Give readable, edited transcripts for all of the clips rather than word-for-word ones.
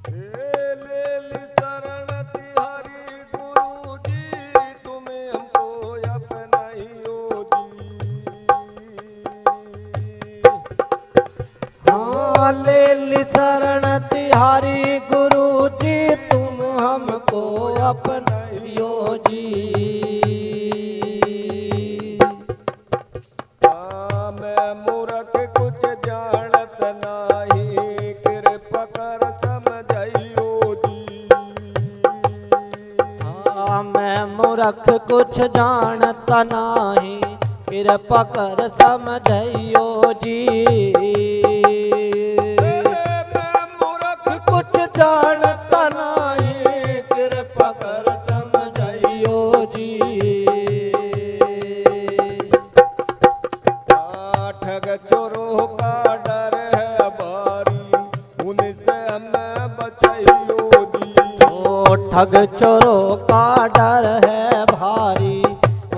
ले ली शरण तिहारी गुरु जी, तुम्हें हमको अपनाइयो जी। हाँ ले ली शरण तिहारी गुरु जी, तुम हमको अपनाइयो जी। मैं मूर्ख कुछ जानत नाही, कृपा कर समझाइयो जी। हाँ मैं मूर्ख कुछ जानता नाही, कृपा कर समझाइयो जी। मैं मूर्ख कुछ जानता नाही, कृपा कर समझाइयो जी। ठग चोरों का डर है भारी, उनसे हमें बचाइयो जी। ओ ठग चोरों का डर है भारी,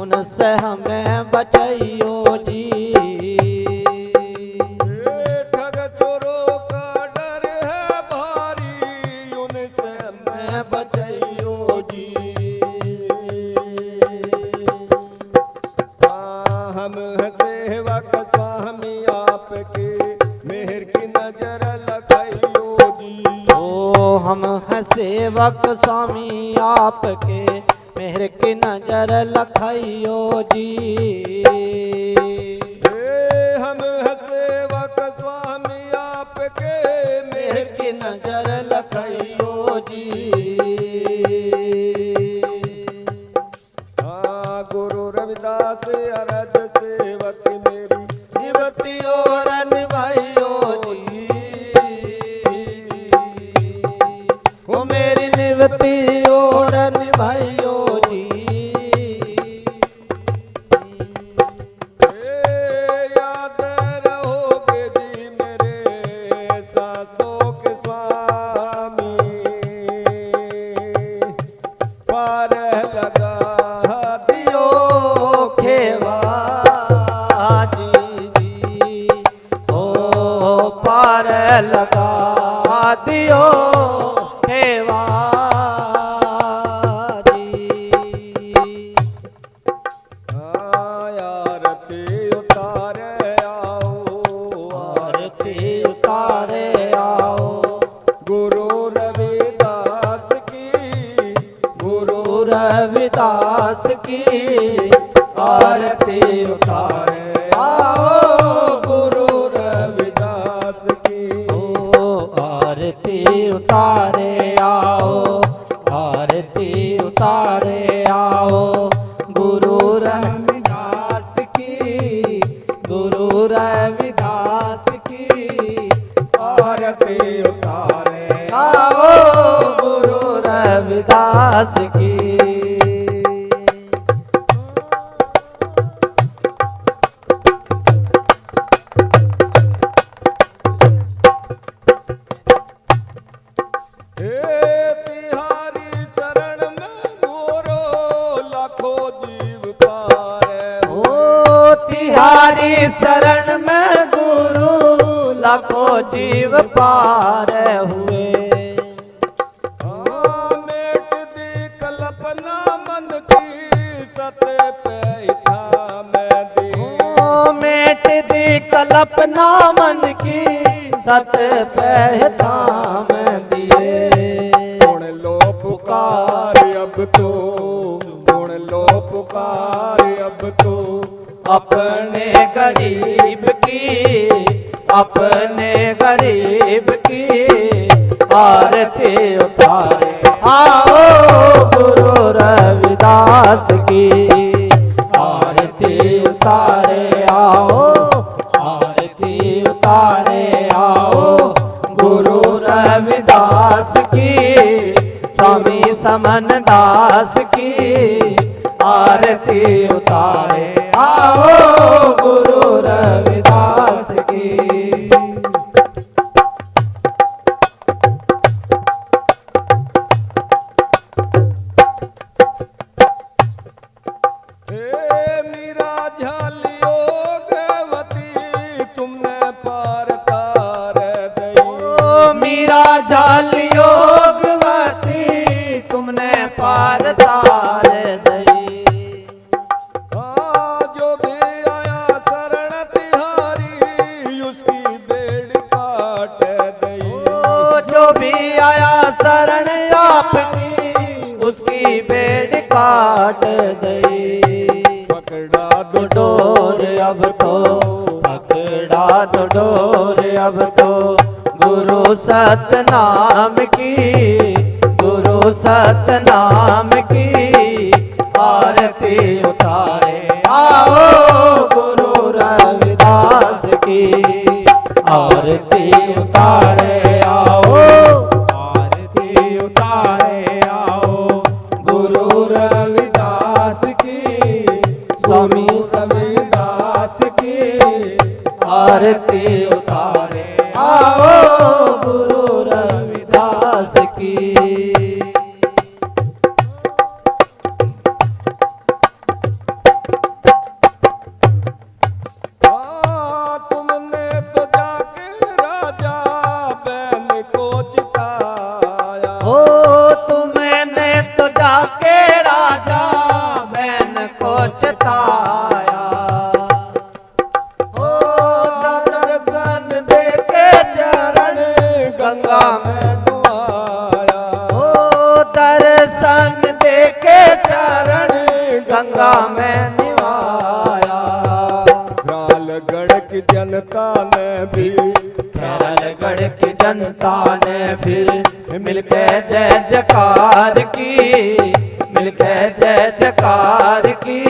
उनसे हमें बचाइयो जी। ठग चोरों का डर है भारी, उनसे हमें बचाइयो जी। हम हैं सेवक स्वामी आपके, मेहर की नजर लगाइयो जी। ओ हम हैं सेवक स्वामी आपके, मेहर की नजर लखाइयो जी। हम हैं सेवक स्वामी आपके, मेहर की नजर लखाइयो जी। गुरु रविदास अरज सेवक मेरी, निवती और निभाइयो जी। ओ मेरी निवती और निभाइयो जी। याद रहोगे जी मेरे सासों के स्वामी, पार लगा दियो खेवा जी। ओ पार लगा दियो खेवा जी। आरती उतारे आओ, आरती उतारे आओ, गुरु रविदास की, गुरु रविदास की आरती उतारे आओ। गुरु रविदास की ओ आरती उतारे आओ, आरती उतारे आओ। गुरु रविदास की, गुरु रविदास की आरती उतारे आओ। गुरु रविदास की। तिहारी शरण में गोरो लाखों जीव पार। ओ तिहारी शरण में गुरु लाखों जीव पार हुए। मेट दी कल्पना मन की, सत पे था मैं दी। ओ मेट दी कल्पना मन की, सत पे थाम दिए। सुन लो पुकार अब तो, सुन लो पुकार अब तो, अपने गरीब की, अपने गरीब की आरती उतारे आओ। गुरु रविदास की आरती उतारे आओ, आरती उतारे आओ। गुरु रविदास की, स्वामी समन दास की आरती उतारे आओ। गुरु रविदास की। मीरा झालियो गवती, तुमने पार तार दई। मीरा झालियो भी आया शरण आपकी, उसकी बेड़ काट दई। पकड़ा दो डोर अब तो, पकड़ा दो डोर अब तो, गुरु सतनाम की, गुरु सतनाम की आरती उतारे आओ, गुरु रविदास की आरती उतारे आओ, आरती उतारे आओ, गुरु रविदास की, स्वामी रविदास की आरती उतारे आओ, गुरु रविदास की। तुमने तो जाके राजा बहन को चिताया। ओ तुमने तो जाके राजा बहन को चिताया। ओ दर्शन दे के चरण गंगा में धुआया। ओ दर्शन दे के चरण गंगा में निवाया। रालगढ़ की जनता ने भी, रालगढ़ की जनता ने फिर मिलके जय जयकार की, मिलके जय जयकार की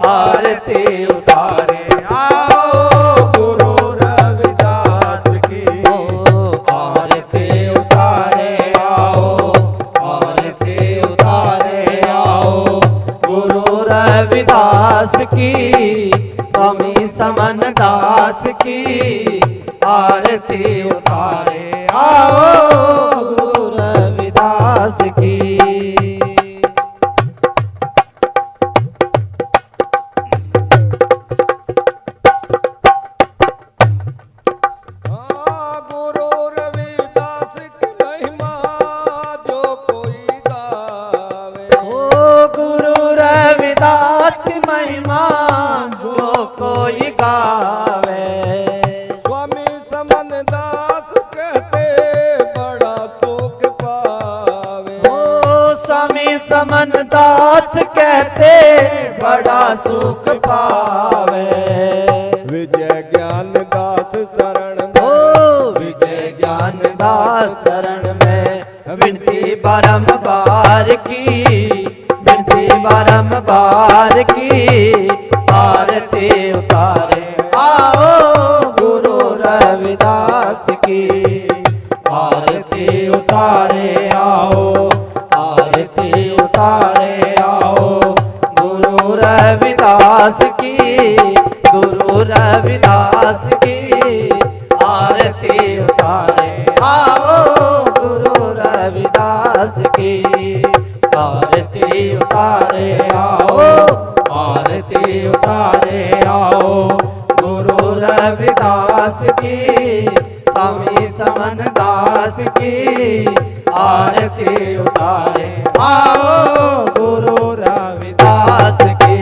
आरती उतारे आओ, गुरु रविदास की आरती उतारे आओ, आरती उतारे आओ, गुरु रविदास की, स्वामी समन दास की आरती उतारे आओ, गुरु रविदास की। गुरु रविदास की महिमा जो कोई गावे। ओ गुरु रविदास की महिमा जो कोई गावे। स्वामी समन दास कहते बड़ा सुख पावे। ओ स्वामी समन दास कहते बड़ा सुख पावे। विजय ज्ञान दास शरण ओ विजय ज्ञान दास शरण में विनती बारंबार की, विनती बारंबार की आरती उतारे आओ, गुरु रविदास की आरती उतारे आओ, आरती उतारे आओ, गुरु रविदास की, गुरु रविदास की आरती उतारे आओ, गुरु रविदास की आरती उतारे आओ, आरती उतारे आओ, गुरु रविदास की, स्वामी समन दास की आरती उतारे आओ, गुरु रविदास की।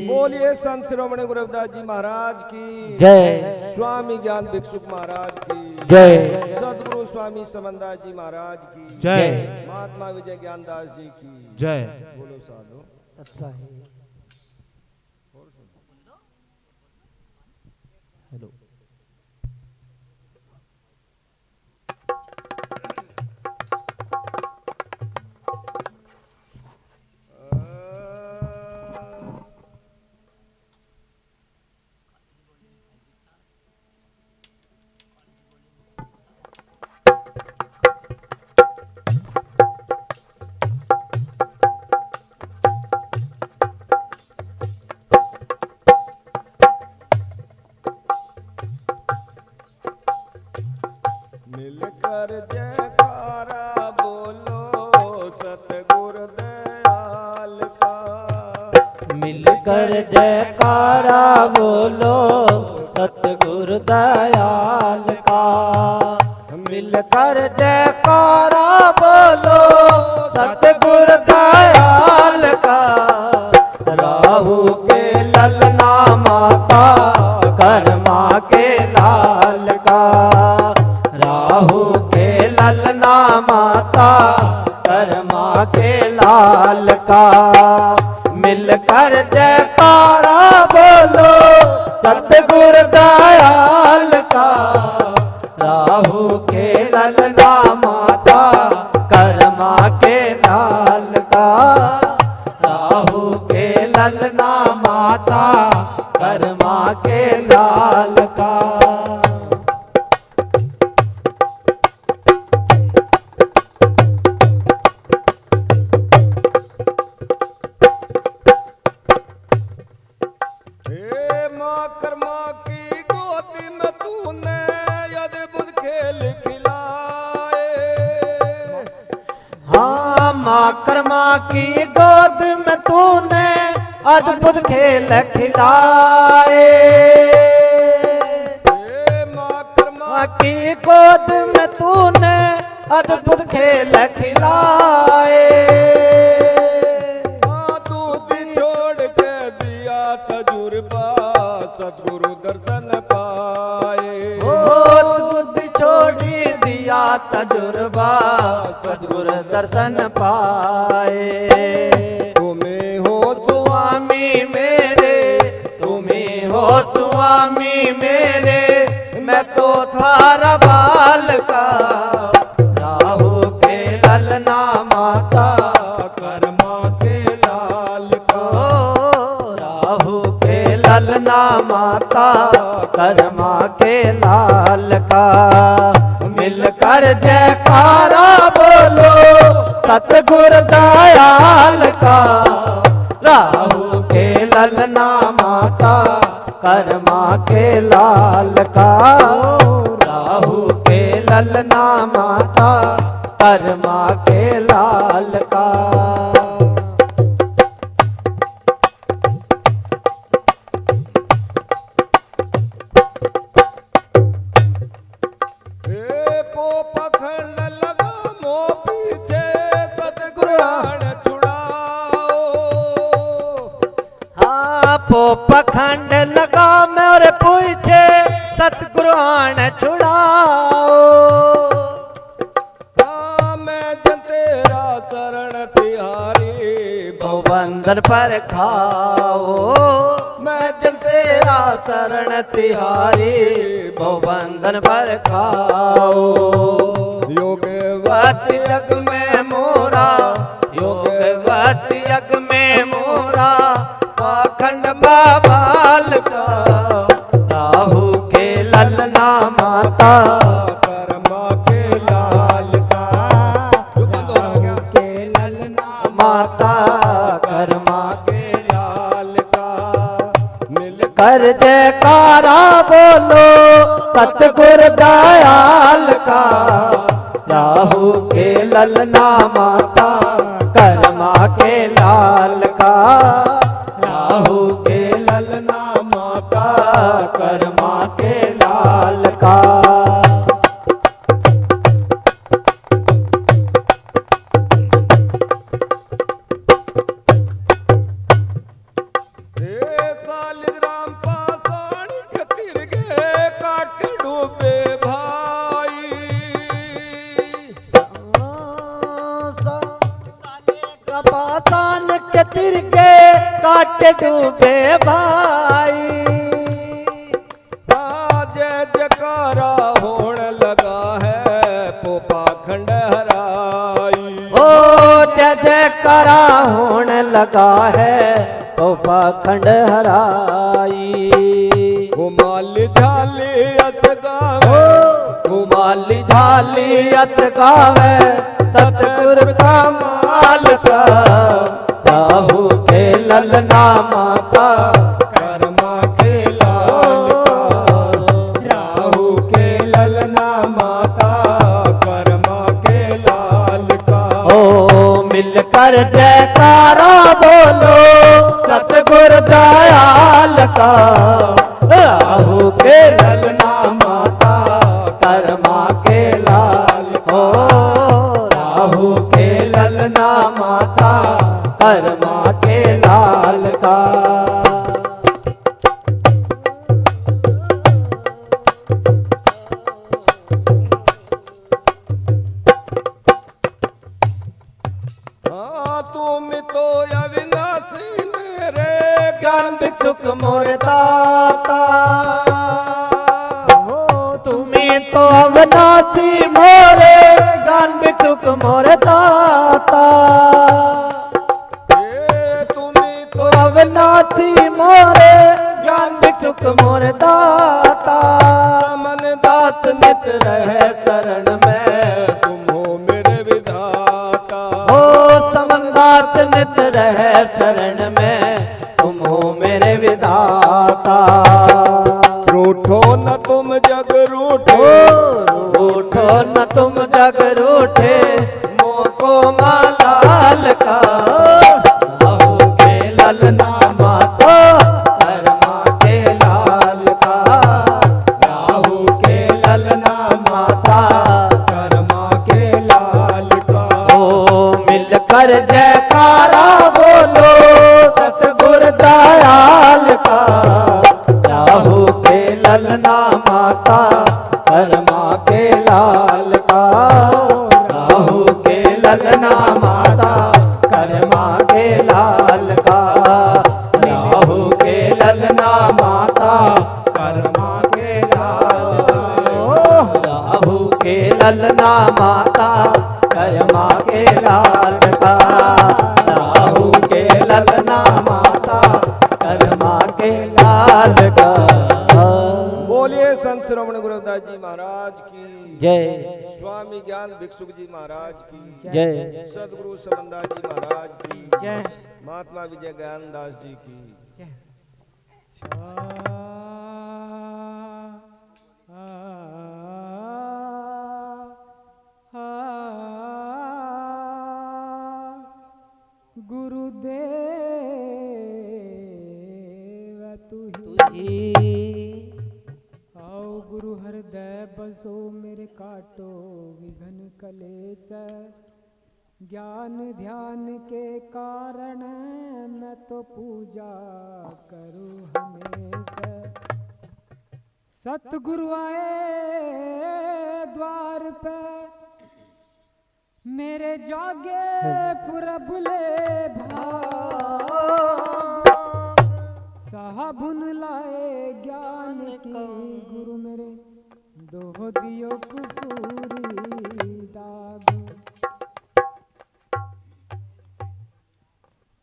बोलिए संत शिरोमणि गुरु रविदास जी महाराज की जय, स्वामी ज्ञान भिक्षुक महाराज की जय, सदगुरु स्वामी समनदास जी महाराज की जय, महात्मा विजय ज्ञानदास जी की जय। बोलो साधु। हेलो मिलकर जयकारा बोलो सतगुर दयाल का। मिलकर जयकारा बोलो सतगुरु दयाल का। मिलकर जयकारा बोलो सतगुरु दयाल का। राहु के ललना माता कर्मा के लाल का। राहु के ललना माता कर्मा के लाल का। मिलकर जयकारा बोलो सतगुरु दयाल का। राहु के ललना माता कर्मा के लाल का। राहु के ललना माता कर्मा के लाल का। हे माँ कर्मा की गोदी में तूने अद्भुत खेल खिलाए। हाँ माँ कर्मा की गोद में तूने अद्भुत खेल खिलाए। हे माँ कर्मा माँ की गोद में तूने अद्भुत खेल खिलाए। हाँ दूध छोड़ के दिया तजुर्बा सतगुरु दर्शन पाए। ओ दूध छोड़ी दिया तजुर्बा सद्गुरु दर्शन पाए। तुम्हें हो स्वामी मेरे तुम्ही हो स्वामी मेरे मैं तो थारा बाल का। राहु के ललना माता कर्मा के लाल का। ओ राहु के ललना माता कर्मा के लाल का। मिलकर जयकारा बोलो सतगुरु दयाल का। राहु के ललना माता कर्मा के लाल का। राहु के ललना माता कर्मा के लाल का। हे पोपखंड लगा मो पीछे सतगुरु आण छुड़ाओ। हाँ पोपखंड लगा मेरे पूछे सतगुरु आण छुड़ाओ। हाँ मैं जन तेरा शरण तिहारी बंधन पर खाओ। मैं जन तेरा शरण तिहारी बंधन पर खाओ। योगवत यज्ञ में मोरा योगवत यज्ञ में मोरा पाखंड बाबाल का। राहु के ललना माता कर्मा के लाल का। जो बंद हो रहा क्या? के ललना माता कर्मा के लाल का। मिल कर जयकारा बोलो सतगुरु दयाल का। राहु के ललना माता कर्मा के लाल का। राहु के ललना माता कर्मा के लाल का। हे सालिग्राम पाषाण छतिर गे काट के डूबे भाई। पासान के तिरके काट डूबे भाई। जय जयकारा होण लगा है पोपाखंड हराई। ओ जय जयकारा होने लगा है ओ पाखंड हराई। घुमाली झाली अस गावे घुमाली झाली अत गावे सतगुरु का माल का। राहु के ललना माता कर्मा के लाल का। राहु के ललना माता कर्मा के लाल का। ओ मिलकर जयकारा बोलो सतगुरु दयाल का। राहु के ललना माता कर्मा के लाल हो। राहु के ललना माता कर्मा के लाल का। तुम तो अविनाशी मेरे ज्ञान भिक्षुक मोरे दाता तुम्हें तो अविनाशी मोरे ज्ञान भिक्षुक मोरे दाता तुम्हें तो अविनाशी मोरे ज्ञान भिक्षुक मोरे दाता मन दात नित रहे चरण में तुम हो मेरे विधाता हो समंदात नित रहे शरण में तुम हो मेरे विधाता रूठो न तुम जग रूठो रूठो न तुम जग रूठे मोको मालाल का आओ के ललना माता कर्मा के लाल का राहु के ललना माता कर्मा के लाल का ओ मिलकर जयकारा बोलो सतगुर दयाल का राहु के ललना माता कर्मा के लाल का राहु के ललना माता कर्मा के लाल का राहु के ललना माता कर्मा के लाल का राहु के ललना माता कर्मा के लाल का राहु के ललना माता कर्मा के लाल का बोलिए संत श्रवण गुरुदास जी महाराज की जय स्वामी ज्ञान भिक्षुक जी महाराज की जय सदगुरु समंदास जी महाराज की जय महात्मा विजय ज्ञानदास जी की गुरुदेव आओ गुरु हृदय बसो मेरे काटो विघन कलेश ज्ञान ध्यान के कारण मैं तो पूजा करूं हमेशा सतगुरु आए द्वार पे मेरे जागे पुरबुले साहबुन लाए ज्ञान की गुरु मेरे दो दियो कुपूरी दाग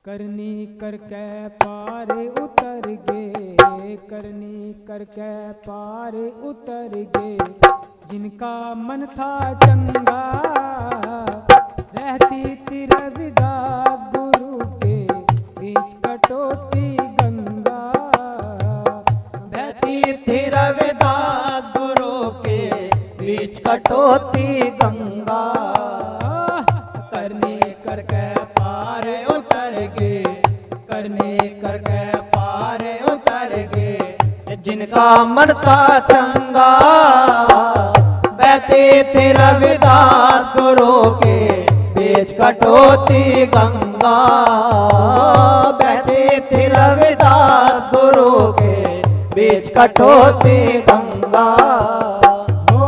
करनी करके पार उतर गए करनी करके पार उतर गए जिनका मन था चंगा रहती थी रविदास गुरु के बीच कटोती गंगा बहती थी रविदास गुरु के बीच कटोती गंगा करने करके पार उतर गए करने करके पार उतर गए जिनका मन था चंगा बहती थी रविदास गुरु के बीच कटोती गंगा बहती थी रविदास गुरु के बीच कटोती गंगा हो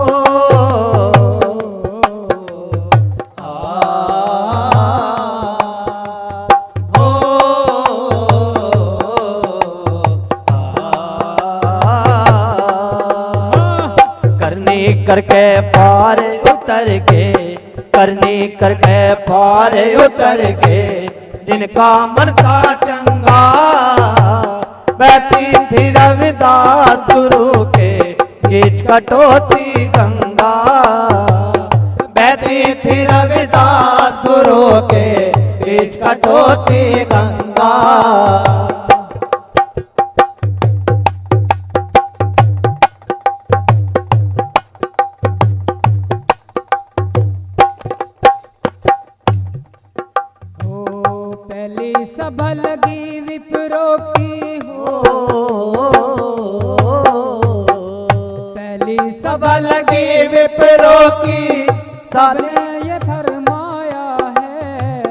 करने करके पार उतर के करने करके पार उतर के जिनका मन था चंगा बहती थी रविदास गुरु के बीच कटोती गंगा बहती थी रविदास गुरु के बीच कटोती गंगा पहली सभा लगी विप्रो की हो पहली सभा लगी विप्रो की सबने ये फरमाया है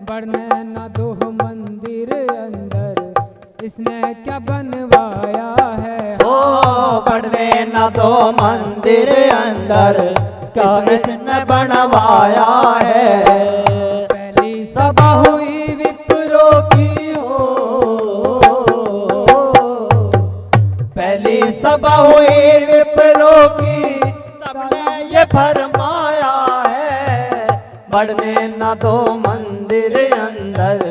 बढ़ने न दो मंदिर अंदर इसने क्या बनवाया है हो बढ़ने न दो मंदिर अंदर क्या इसने बनवाया है पहली सभा हुई सभा हुई विप्रों की, सबने ये फरमाया है, बढ़ने न दो मंदिर अंदर,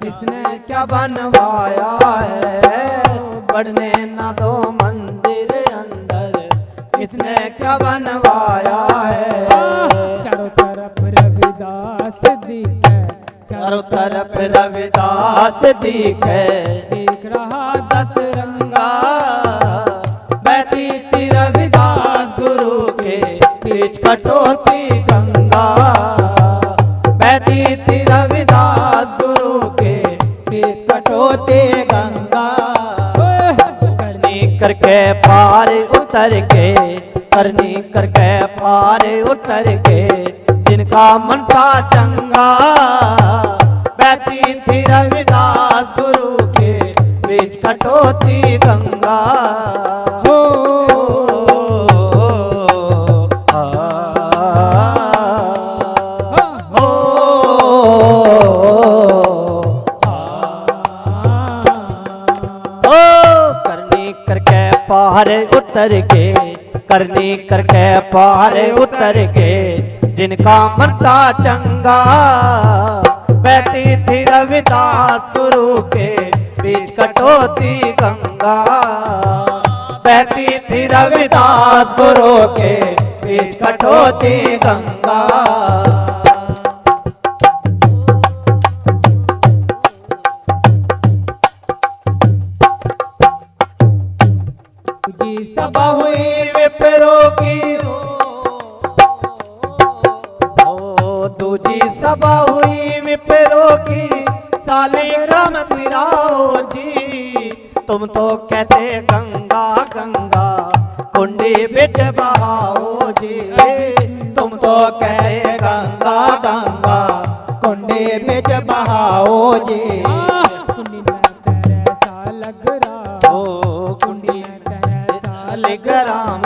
इसने क्या बनवाया है, बढ़ने न दो मंदिर अंदर, इसने क्या बनवाया है। चारों तरफ रविदास दिखे, चारों तरफ रविदास दिखे, देख रहा दस रंगा, बहती थी रविदास गुरु के बीच कटोती गंगा, बहती थी रविदास गुरु के बीच कटोती गंगा, करनी करके पार उतर के, करनी करके पार उतर के, जिनका मन था चंगा, बहती थी रविदास गुरु के बीच कटोती गंगा। हो करनी करके पार उतर के, करनी करके पार उतर के, जिनका मन था चंगा, बहती थी रविदास गुरु के बीच कटोती गंगा, बहती थी रविदास गुरु के बीच कटोती गंगा। जी सभा हुई विप्रों की, दूजी सभा हुई विप्रों की, शालिग्राम तिराओ जी, तुम तो कहते गंगा गंगा कुंडी बिच बहाओ जी, तुम तो कहते गंगा गंगा कुंडी बिच बहाओ जी। कुंडी में तरसा लग रहा, ओ कुंडी में तरसा लग शालिग्राम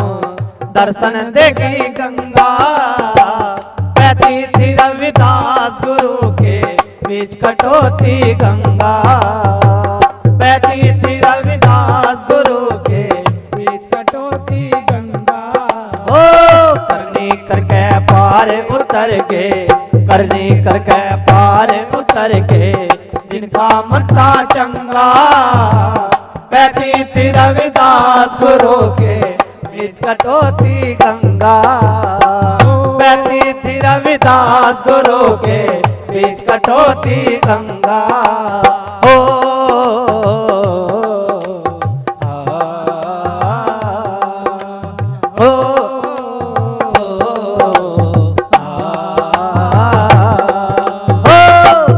दर्शन देखी गंगा, बहती थी रविदास गुरु के बीच कटोती गंगा, बहती थी रविदास गुरु के बीच कटोती गंगा। ओ करनी करके पार उतर के, करनी करके पार उतर के, जिनका मन था चंगा, बहती थी रविदास गुरु के बीच कटोती गंगा, बहती थी रविदास गुरु के बीच कटोती गंगा। हो हो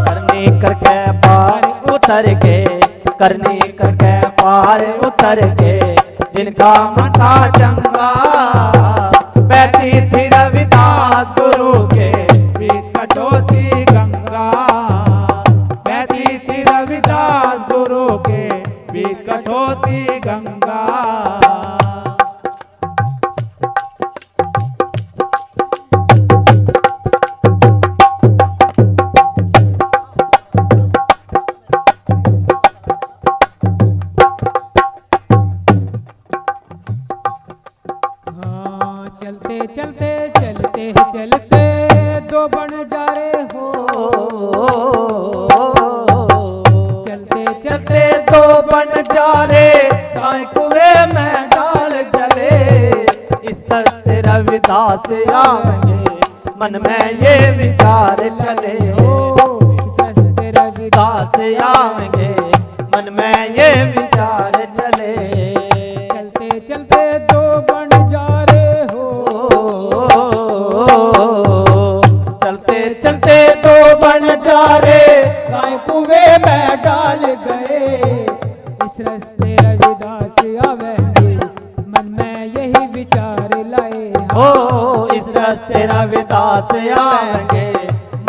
करनी करके पार उतर के, करनी करके पार उतर के, जिनका मन था चंगा, बहती थी रविदास गुरु के बीच कटोती गंगा, बहती थी रविदास गुरु के बीच कटोती गंगा। चलते चलते चलते चलते दो बन जा रहे हो, चलते चलते दो बन जा रे, गाय कुएं में डाल जले, इस तरह से रविदास आएंगे, मन में ये विचार चले, सस्ते रविदास रविदास आएंगे, मन में ये विचार चले, चलते चलते दो बन जा रहे हो, चलते चलते दो बन जा रे, गाय कुएं में डाल गए, इस रास्ते रविदास आवेंगे, मन में यही विचार लाए। हो इस रास्ते रविदास आएंगे,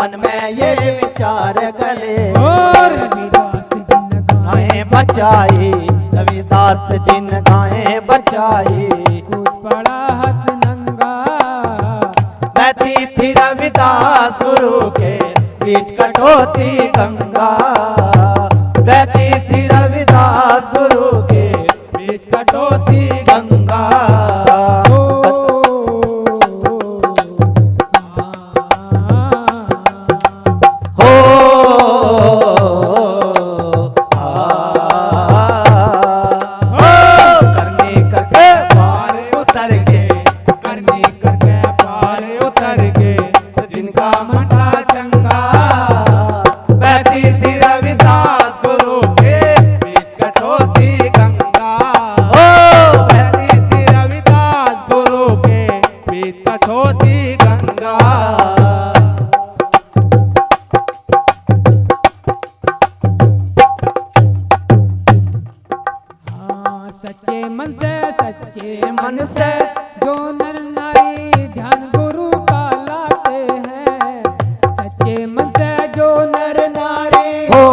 मन में ये विचार गले, और रविदास जिन गाएं बचाई, रविदास जिन गाएं बचाई, कूद पड़ा हाथ नंगा, बहती थी रविदास गुरु के बीच कटोती गंगा, बहती थी रविदास गुरु के बीच कटोती गंगा। था चंगा। बहती थी रविदास गुरु के बीच कटोती गंगा। ओ बहती थी रविदास गुरु के बीच कटोती गंगा। सच्चे मन से मन से जो नर नारी ध्यान गुरु का लाते हैं। सच्चे मन से जो नर नारी हो,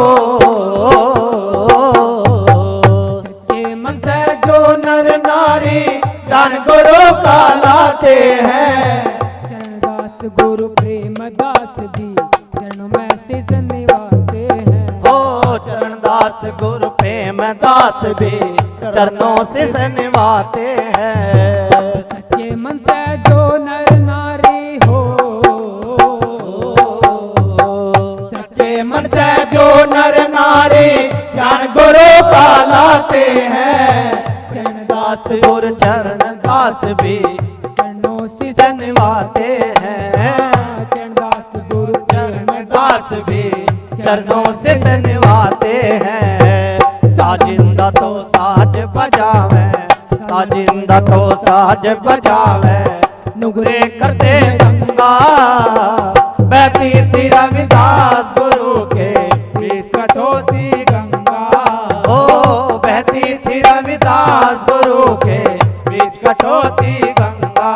सच्चे मन से जो नर नारी ध्यान गुरु का लाते हैं। चरणदास गुरु प्रेमदास भी चरणों में शीश निवाते हैं। ओ चरणदास गुरु प्रेमदास भी चरणों से निभाते हैं। सच्चे मन से जो नर नारी हो, सच्चे मन से जो नर नारी ज्ञान गुरु का लाते हैं। चरणदास गुरु चरणदास भी चरणों से निभाते हैं। चरणदास गुरु चरणदास भी चरणों से निभाते हैं। साजिंदा तो साज बजावे, साजिंदा तो साज बजावे, नुगरे करते गंगा। बहती थी रविदास गुरु के बीच कटोती गंगा। ओ बहती थी रविदास गुरु के बीच कटोती गंगा।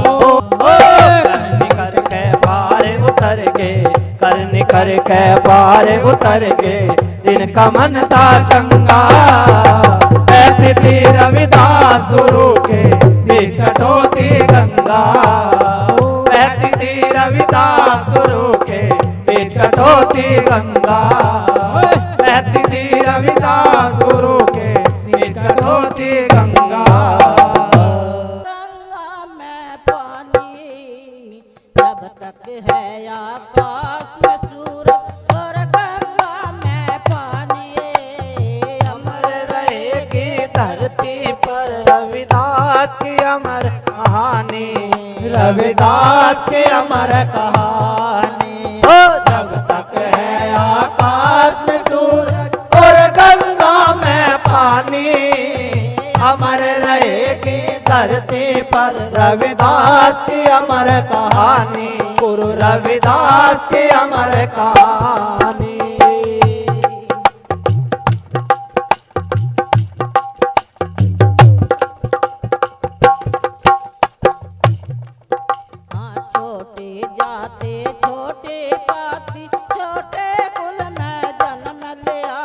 ओ करनी करके पार उतर के, करनी करके पार उतर के, इनका मन था चंगा। बहती थी रविदास गुरु के बीच कटोती गंगा। बहती थी रविदास गुरु के बीच कटोती गंगा। बहती थी रविदास गुरु के बीच कटोती गंगा। गंगा में पानी जब तक है आकाश में सूरज, और गंगा में पानी अमर रहेगी धरती पर रविदास की अमर कहानी। रविदास की अमर कहानी। ओ जब तक है आकाश में सूरज और गंगा में पानी, अमर रहेगी धरती पर रविदास की अमर कहानी। गुरु रविदास की अमर कहानी। हाँ छोटे जाते छोटे पाती छोटे कुल में जन्म लिया।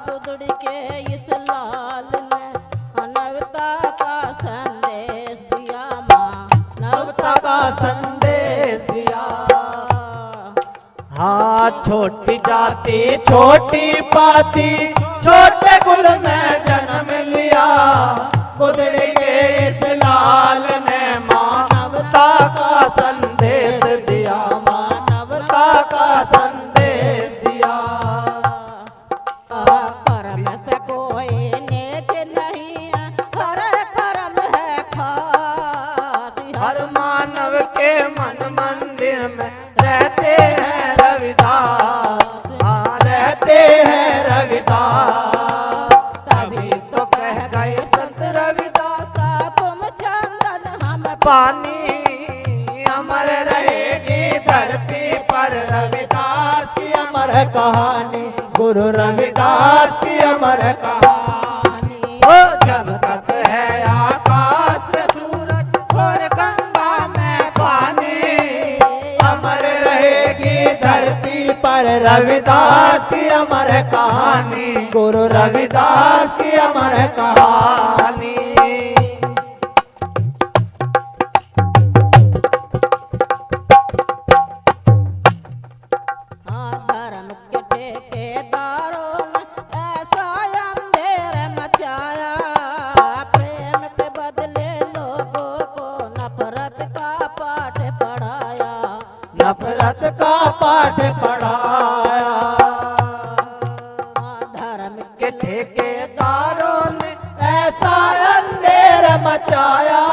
बुदड़ के इस लाल ने नवता का संदेश दिया। माँ नवता का संदेश दिया। हाँ छोटी जाति छोटी पाती छोटे कुल में जन्म लिया। बुदड़ के इस लाल ने मानवता का संदेश दिया। मानवता का संदेश दिया। कर्म से कोई नीच नहीं है, हर कर्म है खास। हर मानव के मन मंदिर में रहते हैं रविदास। हाँ रहते हैं रविदास। तभी तो कह गए संत रविदास तुम चंदन हम पानी। अमर रहेगी धरती पर रविदास की अमर कहानी। गुरु रविदास की अमर कहानी। ओ जब तक है आकाश में सूरज और गंगा में पानी, अमर रहेगी धरती पर रविदास की अमर कहानी। गुरु रविदास की अमर कहानी। धर्म के ठेकेदारों ने ऐसा अंधेर मचाया। प्रेम के बदले लोगों को नफरत का पाठ पढ़ाया। नफरत का पाठ पढ़ाया। धर्म के ठेकेदारों ने ऐसा अंधेर मचाया।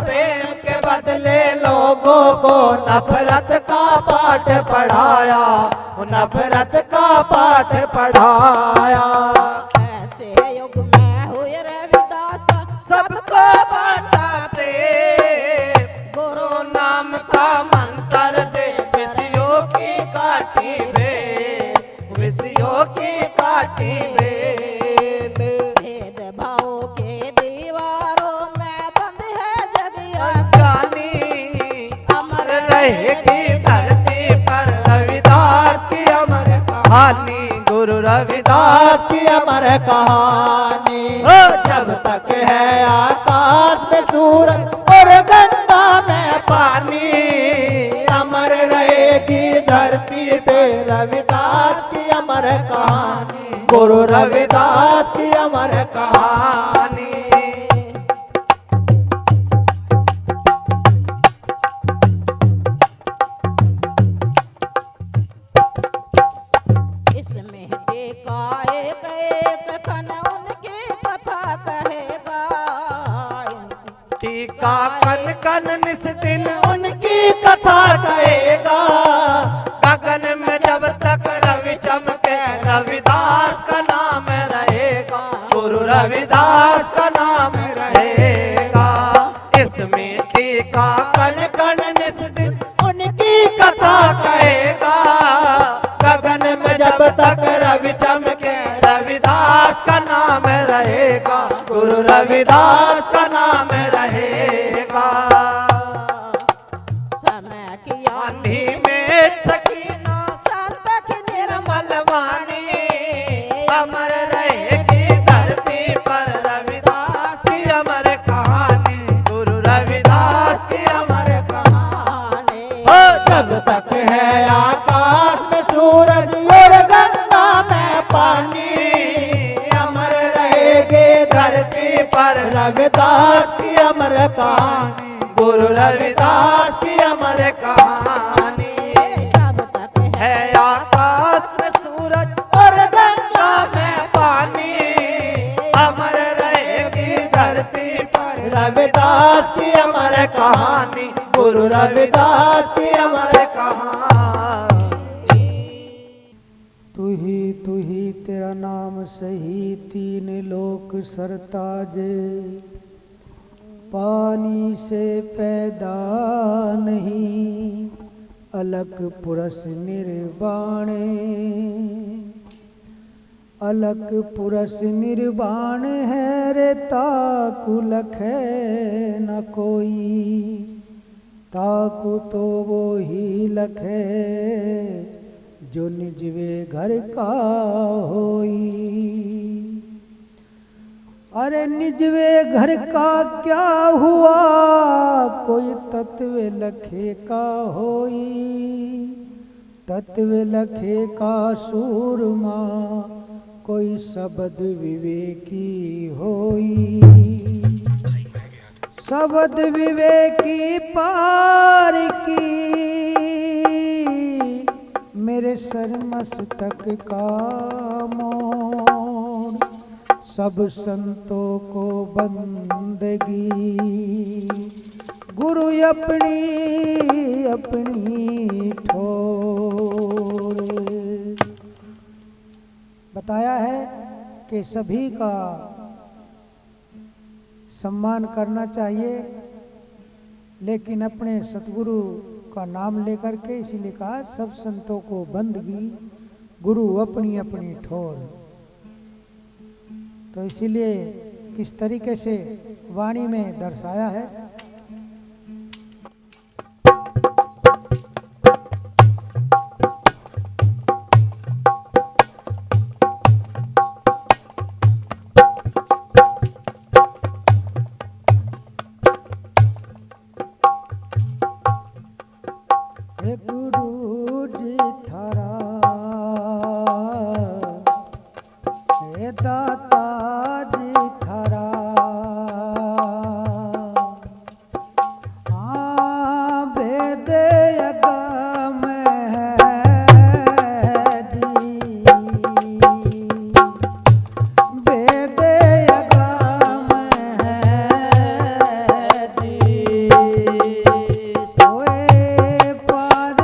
प्रेम के बदले लोगों को नफरत का का पाठ पढ़ाया, नफरत का पाठ पढ़ाया। ऐसे युग में हुए रविदास सबको बांटा प्रेम, गुरु नाम का मंत्र दे विषयों की काटी भेद, विषयों की काटी भेद। भेद भाव के दीवारों में बंद है जग अज्ञानी अमर रहेगी धरती पर रविदास की अमर कहानी, गुरु रविदास की अमर कहानी। जब तक है आकाश में सूरज और गंगा में पानी, अमर रहेगी धरती पे रविदास की अमर कहानी, गुरु रविदास की अमर कहानी। इसमें टेका एक एक कन उनकी कथा कहेगा। टीका कन कन निस दिन उनकी कथा कहेगा। गगन में जब तक रवि चमके रविदास का नाम रहेगा, गुरु रविदास का नाम रहेगा। इसमें टीका कन कन निस दिन उनकी कथा कहेगा। गगन में जब तक रवि चमके रविदास का नाम रहेगा, गुरु रविदास का नाम रहेगा। समय की आंधी में सकीना शांत की निर्मल वाणी, अमर रहेगी धरती पर रविदास की अमर कहानी, गुरु रविदास की अमर कहानी। जब तक है आकाश में सूरज और गंगा में पानी, अमर रहेगी धरती पर रविदास की अमर कहानी, गुरु रविदास की अमर कहानी। जब तक है आकाश में सूरज और गंगा में पानी, अमर रहेगी धरती पर रविदास की अमर कहानी, गुरु रविदास की अमर कहानी। तू ही तेरा नाम सही, तीन लोक सरताजे। पानी से पैदा नहीं, अलक पुरस निर्वाणे। अलक पुरस निर्वाण है रे, ताकु लखे न कोई। ताकु तो वो ही लखे, जो निजवे घर का होई। अरे निजवे घर का क्या हुआ, कोई तत्व लखे का होई। तत्व लखे का सूरमा, कोई शब्द विवेकी होई। शब्द विवेकी पार की, मेरे सर मस्तक का मोड़। सब संतों को बंदगी, गुरु अपनी अपनी ठोर। बताया है कि सभी का सम्मान करना चाहिए, लेकिन अपने सतगुरु का नाम लेकर के, इसीलिए कहा सब संतों को बंदगी, गुरु अपनी अपनी ठोर। तो इसीलिए किस तरीके से वाणी में दर्शाया है। गुरु जी थारा हे दाता जी थारा, वेद अगम है जी। वेद अगम है जी, सोए पार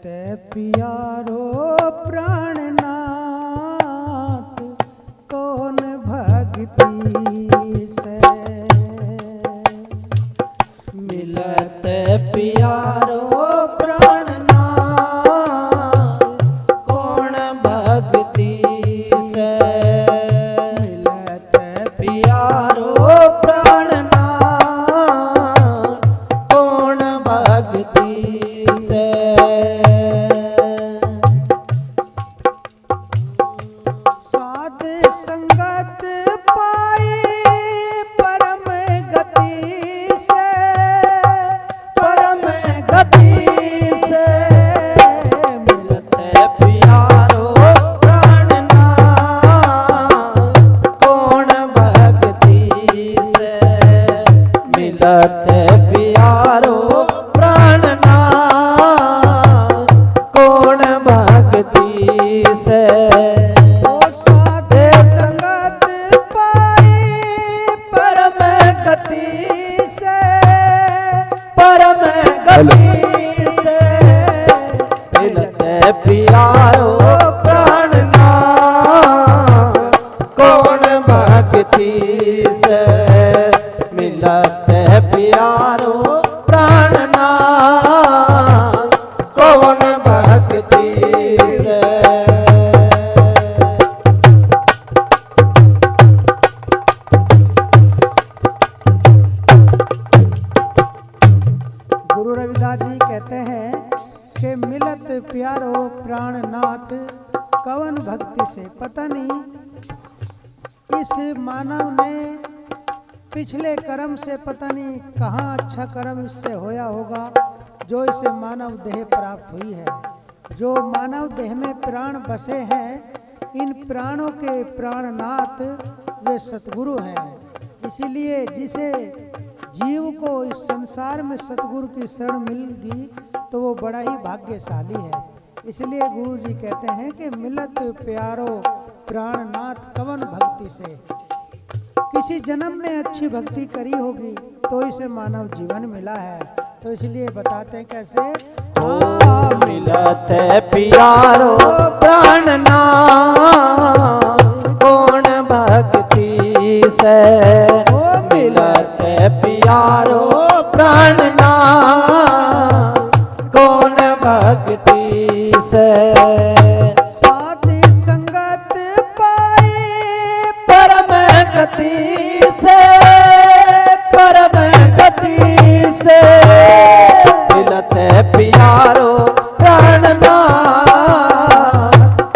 ते प्यारो प्राणनाथ कौन भक्ति से मिलत प्यारो प्राणनाथ कौन भक्ति से मिलत प्यारो प्राणनाथ कौन भक्ति से साध संगत पाई परम गति से परम गति से मिलत प्यारो प्राणनाथ कौन भक्ति से मिलत प्यारो प्राणनाथ कौन भक्ति से और साध संगत पाई परम गति से परम गति से मिलत प्यारो प्राणनाथ कौन भक्ति से मिलत प्यारो प्राणनाथ कौन भक्ति से गुरु रविदास जी कहते हैं कि मिलत प्यारो प्राणनाथ कवन भक्ति से। पता नहीं इस मानव ने पिछले कर्म से पता नहीं कहाँ अच्छा कर्म इससे होया होगा जो इसे मानव देह प्राप्त हुई है। जो मानव देह में प्राण बसे हैं इन प्राणों के प्राणनाथ वे सतगुरु हैं। इसीलिए जिसे जीव को इस संसार में सतगुरु की शरण मिलेगी तो वो बड़ा ही भाग्यशाली है। इसलिए गुरु जी कहते हैं कि मिलत प्यारो प्राणनाथ कवन भक्ति से। किसी जन्म में अच्छी भक्ति करी होगी तो इसे मानव जीवन मिला है। तो इसलिए बताते हैं कैसे मिलत प्यारो प्राणनाथ कौन भक्ति से मिलत प्यारो प्राणनाथ कौन भक्ति से साथी संगत पाई परम गति से परम गति से मिलत प्यारो प्राणनाथ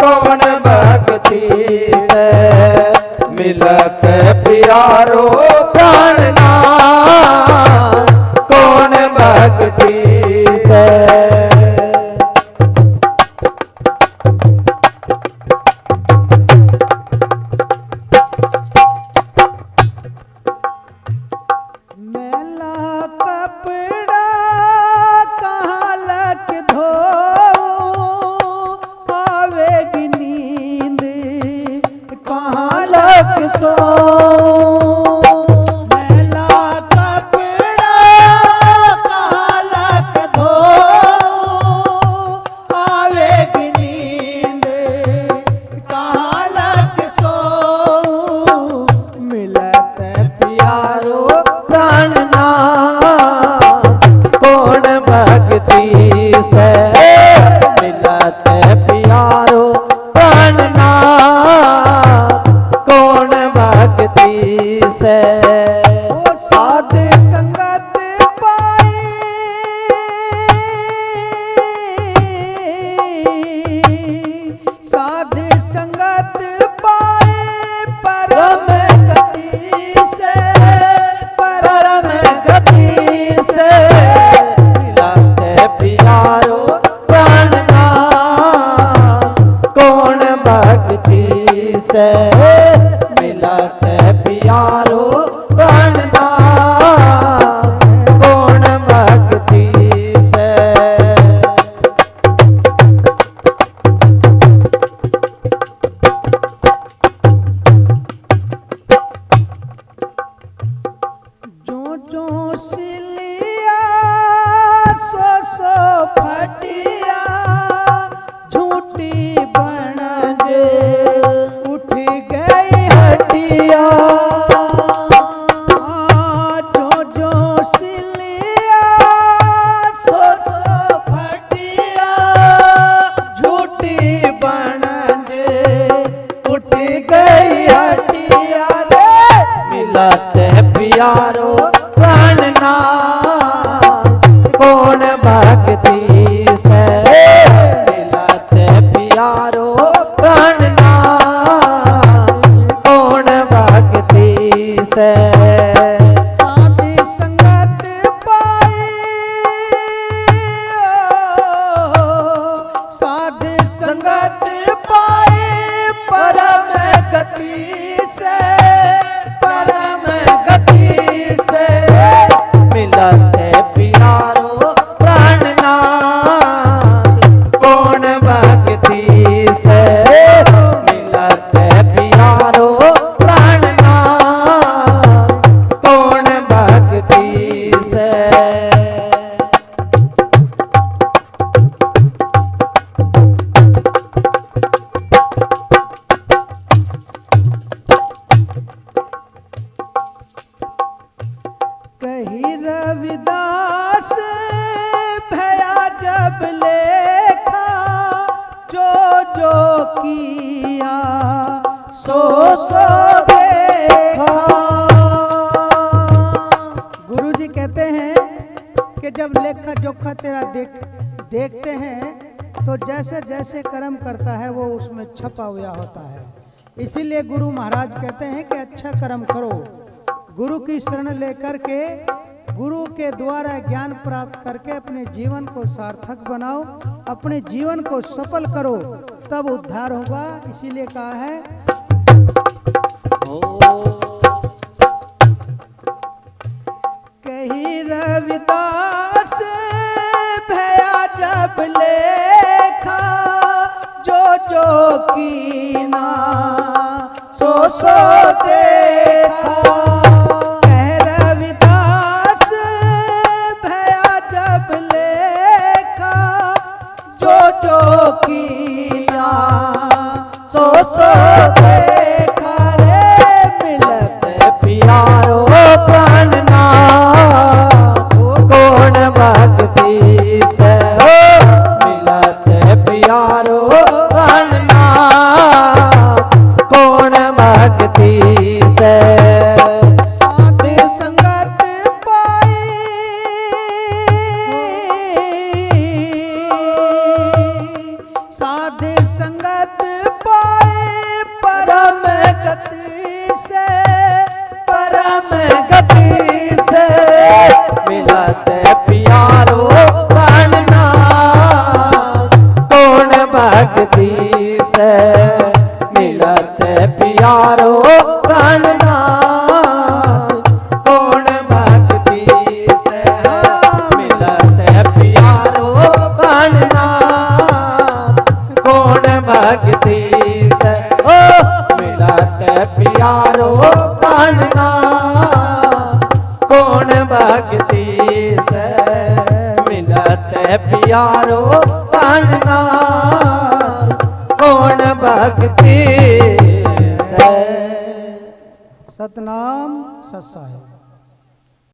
कौन भक्ति से मिलत प्यारो प्राणनाथ कौन भक्ति से मैला कपड़ा कहाँ लग धोऊं किया सो सो देखा। गुरु जी कहते हैं कि जब लेखा जोखा तेरा देखते हैं तो जैसे जैसे कर्म करता है वो उसमें छपा हुआ होता है। इसीलिए गुरु महाराज कहते हैं कि अच्छा कर्म करो, गुरु की शरण लेकर के गुरु के द्वारा ज्ञान प्राप्त करके अपने जीवन को सार्थक बनाओ, अपने जीवन को सफल करो, तब उद्धार होगा। इसीलिए कहा है कही रविदास भया जब लेखा जो जो कीना सो सो देखा। कह रविदास भया जब लेखा जो जो किया सो सो देखा। रे मिलत प्यारो प्राणना कौन भक्ति से मिलत प्यारो प्राणना कौन भक्ति से। साध संगत पाई साध संगत पाई परम गति से परम गति से मिलत प्यारो प्राणना कौन भक्ति से मिलत प्यारो प्राणना कौन भक्ति से मिलत प्यारो प्राणना कौन भक्ति से ओ मिलत प्यारो प्राणना कौन भक्ति से मिलत प्यारो प्राणना कौन भक्ति से। सतनाम सत साहिब।